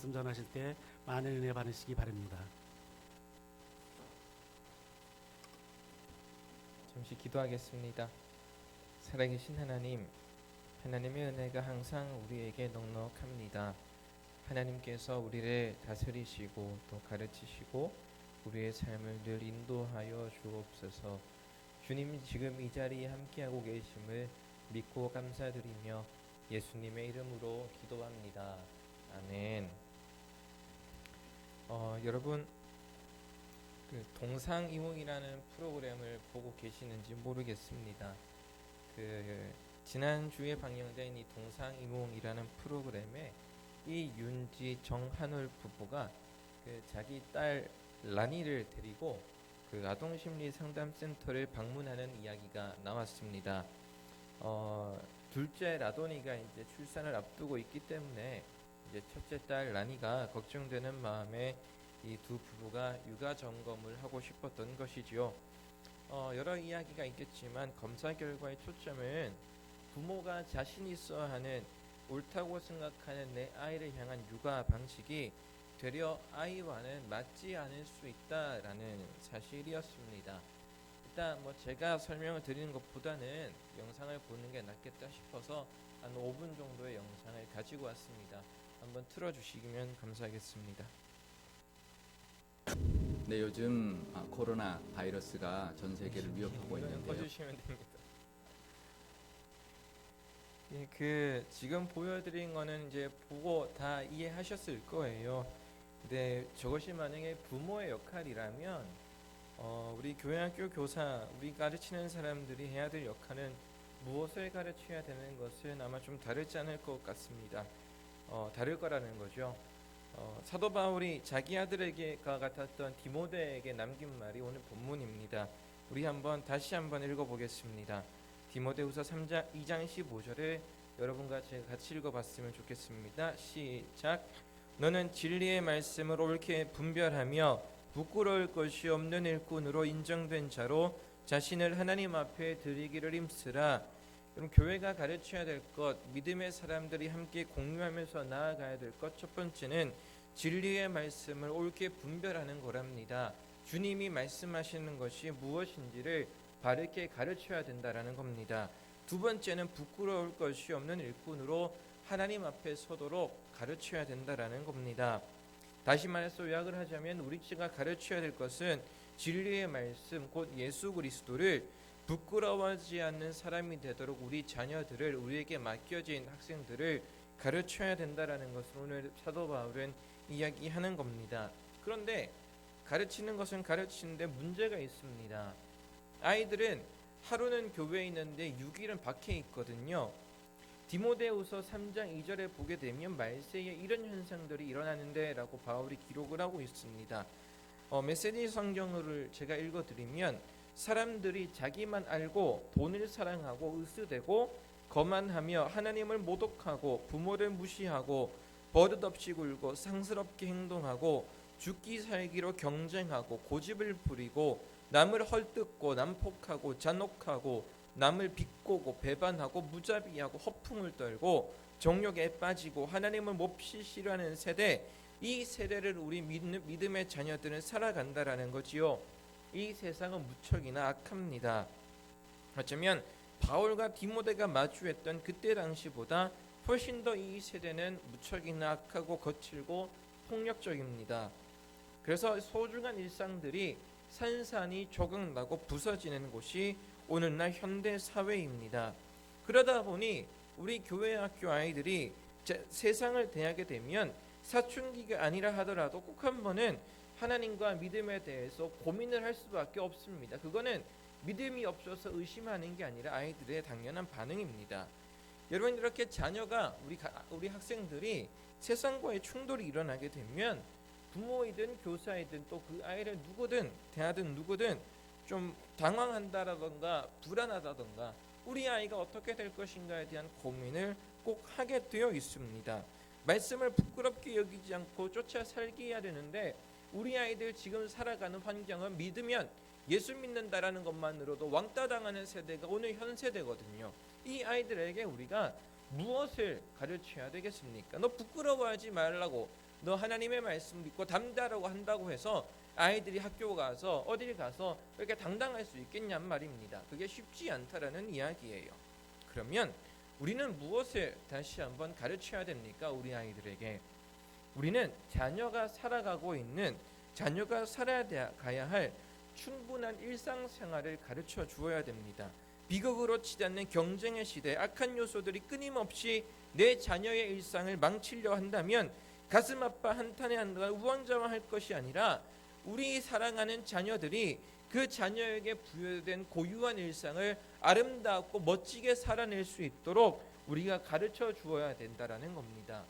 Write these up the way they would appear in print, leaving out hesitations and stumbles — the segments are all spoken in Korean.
말씀 전하실 때 많은 은혜 받으시기 바랍니다. 잠시 기도하겠습니다. 살아계신 하나님, 하나님의 은혜가 항상 우리에게 넉넉합니다. 하나님께서 우리를 다스리시고 또 가르치시고 우리의 삶을 늘 인도하여 주옵소서. 주님 지금 이 자리에 함께하고 계심을 믿고 감사드리며 예수님의 이름으로 기도합니다. 아멘. 여러분 동상이몽이라는 프로그램을 보고 계시는지 모르겠습니다. 지난주에 방영된 이 동상이몽이라는 프로그램에 이윤지 정한울 부부가 자기 딸 라니를 데리고 아동심리상담센터를 방문하는 이야기가 나왔습니다. 둘째 라돈이가 이제 출산을 앞두고 있기 때문에 이제 첫째 딸 라니가 걱정되는 마음에 이 두 부부가 육아 점검을 하고 싶었던 것이지요. 여러 이야기가 있겠지만 검사 결과의 초점은 부모가 자신 있어 하는 옳다고 생각하는 내 아이를 향한 육아 방식이 되려 아이와는 맞지 않을 수 있다라는 사실이었습니다. 일단 제가 설명을 드리는 것보다는 영상을 보는 게 낫겠다 싶어서 한 5분 정도의 영상을 가지고 왔습니다. 한번 틀어주시면 감사하겠습니다. 네, 요즘 코로나 바이러스가 전 세계를 위협하고 있는데요. 꺼주시면 됩니다. 지금 보여드린 거는 이제 보고 다 이해하셨을 거예요. 근데 저것이 만약에 부모의 역할이라면 우리 교회학교 교사, 우리 가르치는 사람들이 해야 될 역할은 무엇을 가르쳐야 되는 것은 아마 좀 다르지 않을 것 같습니다. 다를 거라는 거죠. 사도 바울이 자기 아들에게가 같았던 디모데에게 남긴 말이 오늘 본문입니다. 우리 다시 한번 읽어보겠습니다. 디모데후서 2장 15절을 여러분과 제가 같이 읽어봤으면 좋겠습니다. 시작. 너는 진리의 말씀을 옳게 분별하며 부끄러울 것이 없는 일꾼으로 인정된 자로 자신을 하나님 앞에 드리기를 힘쓰라. 그럼 교회가 가르쳐야 될 것, 믿음의 사람들이 함께 공유하면서 나아가야 될 것, 첫 번째는 진리의 말씀을 옳게 분별하는 거랍니다. 주님이 말씀하시는 것이 무엇인지를 바르게 가르쳐야 된다라는 겁니다. 두 번째는 부끄러울 것이 없는 일꾼으로 하나님 앞에 서도록 가르쳐야 된다라는 겁니다. 다시 말해서 요약을 하자면 우리가 가르쳐야 될 것은 진리의 말씀, 곧 예수 그리스도를 부끄러워하지 않는 사람이 되도록 우리 자녀들을, 우리에게 맡겨진 학생들을 가르쳐야 된다라는 것을 오늘 사도 바울은 이야기하는 겁니다. 그런데 가르치는 것은 가르치는데 문제가 있습니다. 아이들은 하루는 교회에 있는데 6일은 밖에 있거든요. 디모데후서 3장 2절에 보게 되면 말세에 이런 현상들이 일어나는데 라고 바울이 기록을 하고 있습니다. 메시지 성경을 제가 읽어드리면 사람들이 자기만 알고 돈을 사랑하고 으스대고 거만하며 하나님을 모독하고 부모를 무시하고 버릇없이 굴고 상스럽게 행동하고 죽기 살기로 경쟁하고 고집을 부리고 남을 헐뜯고 난폭하고 잔혹하고 남을 비꼬고 배반하고 무자비하고 허풍을 떨고 정욕에 빠지고 하나님을 몹시 싫어하는 세대, 이 세대를 우리 믿음의 자녀들은 살아간다라는 거지요. 이 세상은 무척이나 악합니다. 어쩌면 바울과 디모데가 마주했던 그때 당시보다 훨씬 더 이 세대는 무척이나 악하고 거칠고 폭력적입니다. 그래서 소중한 일상들이 산산이 조각나고 부서지는 곳이 오늘날 현대 사회입니다. 그러다 보니 우리 교회 학교 아이들이 세상을 대하게 되면 사춘기가 아니라 하더라도 꼭 한 번은 하나님과 믿음에 대해서 고민을 할 수밖에 없습니다. 그거는 믿음이 없어서 의심하는 게 아니라 아이들의 당연한 반응입니다. 여러분, 이렇게 자녀가 우리 학생들이 세상과의 충돌이 일어나게 되면 부모이든 교사이든 또 그 아이를 누구든 대하든 누구든 좀 당황한다라던가 불안하다던가 우리 아이가 어떻게 될 것인가에 대한 고민을 꼭 하게 되어 있습니다. 말씀을 부끄럽게 여기지 않고 쫓아 살게 해야 되는데 우리 아이들 지금 살아가는 환경은 믿으면 예수 믿는다라는 것만으로도 왕따 당하는 세대가 오늘 현 세대거든요. 이 아이들에게 우리가 무엇을 가르쳐야 되겠습니까? 너 부끄러워하지 말라고, 너 하나님의 말씀 믿고 담대하라고 한다고 해서 아이들이 학교 가서 어딜 가서 그렇게 당당할 수 있겠냔 말입니다. 그게 쉽지 않다라는 이야기예요. 그러면 우리는 무엇을 다시 한번 가르쳐야 됩니까? 우리 아이들에게 우리는 자녀가 살아가고 있는 자녀가 살아가야 할 충분한 일상생활을 가르쳐 주어야 됩니다. 비극으로 치닫는 경쟁의 시대, 악한 요소들이 끊임없이 내 자녀의 일상을 망치려 한다면 가슴 아파 한탄에 한가 우왕좌왕할 것이 아니라 우리 사랑하는 자녀들이 그 자녀에게 부여된 고유한 일상을 아름답고 멋지게 살아낼 수 있도록 우리가 가르쳐 주어야 된다라는 겁니다.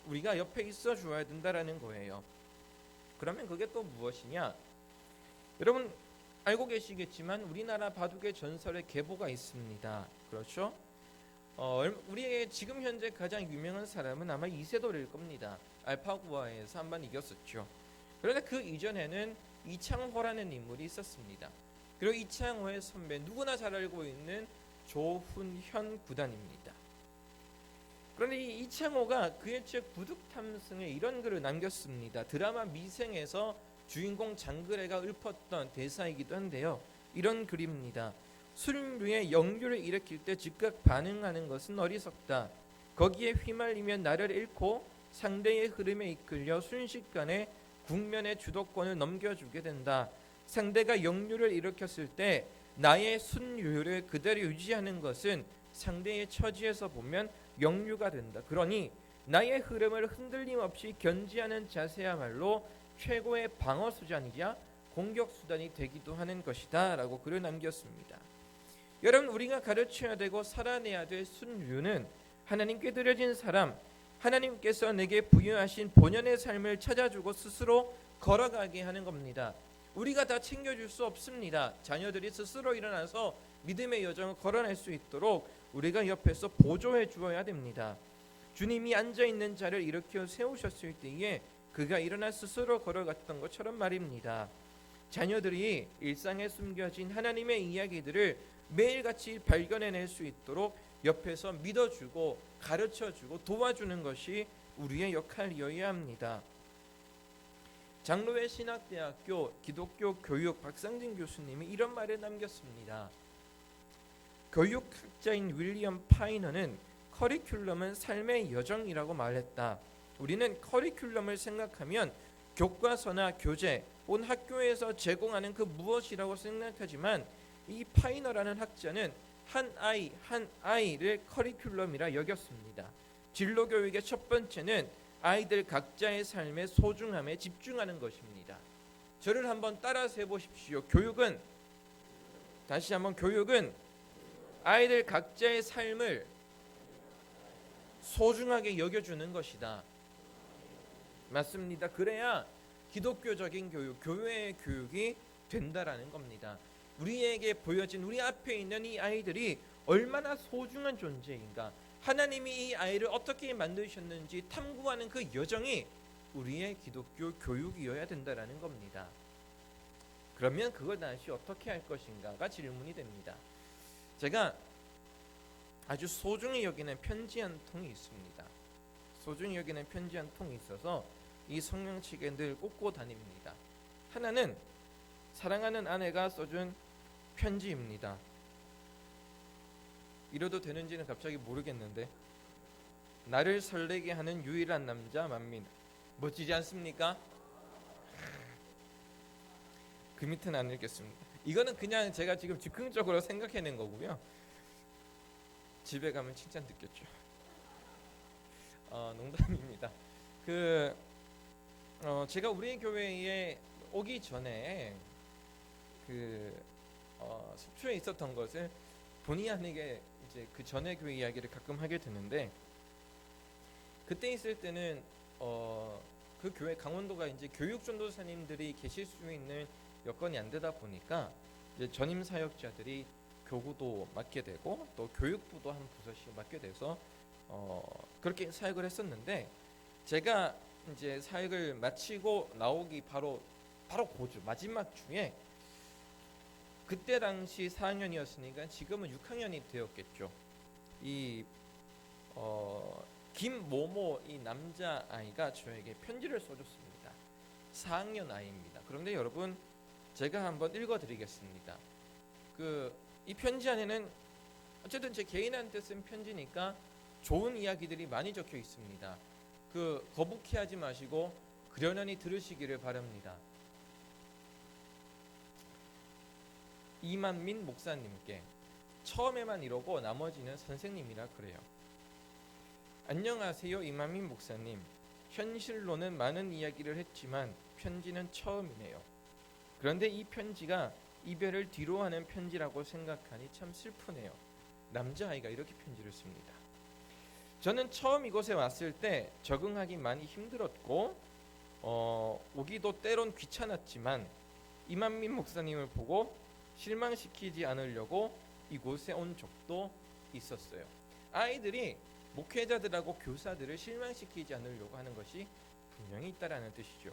우리가 옆에 있어 주어야 된다라는 거예요. 그러면 그게 또 무엇이냐? 여러분 알고 계시겠지만 우리나라 바둑의 전설의 계보가 있습니다. 그렇죠? 우리의 지금 현재 가장 유명한 사람은 아마 이세돌일 겁니다. 알파고와에서 한번 이겼었죠. 그런데 그 이전에는 이창호라는 인물이 있었습니다. 그리고 이창호의 선배 누구나 잘 알고 있는 조훈현 구단입니다. 그런데 이 이창호가 그의 책 부득탐승에 이런 글을 남겼습니다. 드라마 미생에서 주인공 장그래가 읊었던 대사이기도 한데요. 이런 글입니다. 술류의 역류를 일으킬 때 즉각 반응하는 것은 어리석다. 거기에 휘말리면 나를 잃고 상대의 흐름에 이끌려 순식간에 국면의 주도권을 넘겨주게 된다. 상대가 역류를 일으켰을 때 나의 순류를 그대로 유지하는 것은 상대의 처지에서 보면 역류가 된다. 그러니 나의 흐름을 흔들림 없이 견지하는 자세야말로 최고의 방어 수단이자 공격 수단이 되기도 하는 것이다 라고 글을 남겼습니다. 여러분 우리가 가르쳐야 되고 살아내야 될 순류는 하나님께 드려진 사람, 하나님께서 내게 부여하신 본연의 삶을 찾아주고 스스로 걸어가게 하는 겁니다. 우리가 다 챙겨줄 수 없습니다. 자녀들이 스스로 일어나서 믿음의 여정을 걸어낼 수 있도록 우리가 옆에서 보조해 주어야 됩니다. 주님이 앉아있는 자를 일으켜 세우셨을 때에 그가 일어나 스스로 걸어갔던 것처럼 말입니다. 자녀들이 일상에 숨겨진 하나님의 이야기들을 매일같이 발견해낼 수 있도록 옆에서 믿어주고 가르쳐주고 도와주는 것이 우리의 역할이어야 합니다. 장로회 신학대학교 기독교 교육 박상진 교수님이 이런 말을 남겼습니다. 교육학자인 윌리엄 파이너는 커리큘럼은 삶의 여정이라고 말했다. 우리는 커리큘럼을 생각하면 교과서나 교재, 온 학교에서 제공하는 그 무엇이라고 생각하지만 이 파이너라는 학자는 한 아이를 커리큘럼이라 여겼습니다. 진로 교육의 첫 번째는 아이들 각자의 삶의 소중함에 집중하는 것입니다. 저를 한번 따라서 해보십시오. 교육은 다시 한번 교육은 아이들 각자의 삶을 소중하게 여겨주는 것이다. 맞습니다. 그래야 기독교적인 교육, 교회의 교육이 된다라는 겁니다. 우리에게 보여진 우리 앞에 있는 이 아이들이 얼마나 소중한 존재인가, 하나님이 이 아이를 어떻게 만드셨는지 탐구하는 그 여정이 우리의 기독교 교육이어야 된다라는 겁니다. 그러면 그걸 다시 어떻게 할 것인가가 질문이 됩니다. 제가 아주 소중히 여기는 편지 한 통이 있습니다. 소중히 여기는 편지 한 통이 있어서 이 성령책에 늘 꽂고 다닙니다. 하나는 사랑하는 아내가 써준 편지입니다. 이래도 되는지는 갑자기 모르겠는데, 나를 설레게 하는 유일한 남자 만민. 멋지지 않습니까? 그 밑에는 안 읽겠습니다. 이거는 그냥 제가 지금 즉흥적으로 생각해낸 거고요. 집에 가면 칭찬 듣겠죠. 농담입니다. 제가 우리 교회에 오기 전에 속초에 있었던 것을 본의 아니게 이제 그 전에 교회 이야기를 가끔 하게 되는데, 그때 있을 때는 그 교회 강원도가 이제 교육 전도사님들이 계실 수 있는 여건이 안 되다 보니까 이제 전임 사역자들이 교구도 맡게 되고 또 교육부도 한 부서씩 맡게 돼서 그렇게 사역을 했었는데, 제가 이제 사역을 마치고 나오기 바로 고주 마지막 주에, 그때 당시 4학년이었으니까 지금은 6학년이 되었겠죠. 이 김모모 이 남자 아이가 저에게 편지를 써줬습니다. 4학년 아이입니다. 그런데 여러분 제가 한번 읽어드리겠습니다. 이 편지 안에는 어쨌든 제 개인한테 쓴 편지니까 좋은 이야기들이 많이 적혀 있습니다. 거북해하지 마시고 그러려니 들으시기를 바랍니다. 이만민 목사님께 처음에만 이러고 나머지는 선생님이라 그래요. 안녕하세요 이만민 목사님. 현실로는 많은 이야기를 했지만 편지는 처음이네요. 그런데 이 편지가 이별을 뒤로하는 편지라고 생각하니 참 슬프네요. 남자아이가 이렇게 편지를 씁니다. 저는 처음 이곳에 왔을 때 적응하기 많이 힘들었고 오기도 때론 귀찮았지만 이만민 목사님을 보고 실망시키지 않으려고 이곳에 온 적도 있었어요. 아이들이 목회자들하고 교사들을 실망시키지 않으려고 하는 것이 분명히 있다라는 뜻이죠.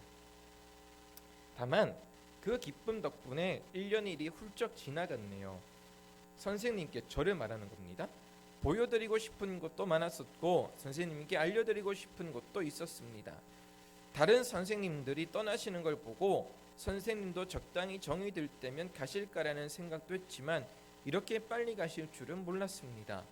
다만 그 기쁨 덕분에 1년이 훌쩍 지나갔네요. 선생님께 저를 말하는 겁니다. 보여드리고 싶은 것도 많았었고 선생님께 알려드리고 싶은 것도 있었습니다. 다른 선생님들이 떠나시는 걸 보고 선생님도 적당히 정이 들 때면 가실까라는 생각도 했지만 이렇게 빨리 가실 줄은 몰랐습니다.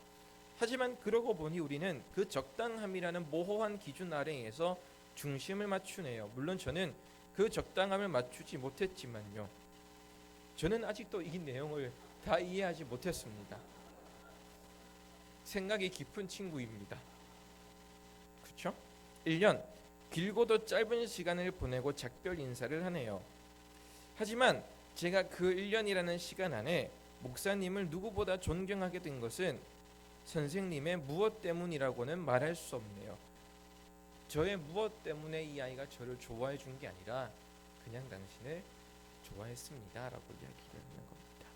하지만 그러고 보니 우리는 그 적당함이라는 모호한 기준 아래에서 중심을 맞추네요. 물론 저는 그 적당함을 맞추지 못했지만요. 저는 아직도 이 내용을 다 이해하지 못했습니다. 생각이 깊은 친구입니다. 그렇죠? 1년 길고도 짧은 시간을 보내고 작별 인사를 하네요. 하지만 제가 그 1년이라는 시간 안에 목사님을 누구보다 존경하게 된 것은 선생님의 무엇 때문이라고는 말할 수 없네요. 저의 무엇 때문에 이 아이가 저를 좋아해 준 게 아니라 그냥 당신을 좋아했습니다 라고 이야기를 하는 겁니다.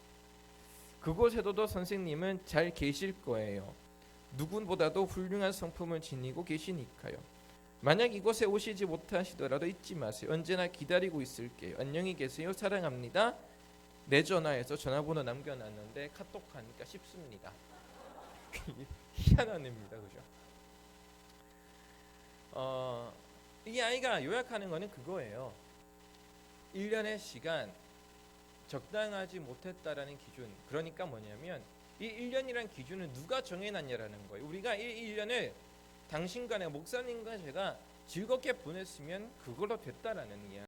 그곳에도 선생님은 잘 계실 거예요. 누구보다도 훌륭한 성품을 지니고 계시니까요. 만약 이곳에 오시지 못하시더라도 잊지 마세요. 언제나 기다리고 있을게요. 안녕히 계세요. 사랑합니다. 내 전화에서 전화번호 남겨놨는데 카톡 하니까 쉽습니다. 희한한 애입니다. 그죠? 이 아이가 요약하는 거는 그거예요. 1년의 시간 적당하지 못했다라는 기준. 그러니까 뭐냐면 이 1년이란 기준을 누가 정해놨냐라는 거예요. 우리가 1년을 당신과 내 목사님과 제가 즐겁게 보냈으면 그걸로 됐다라는 이야기.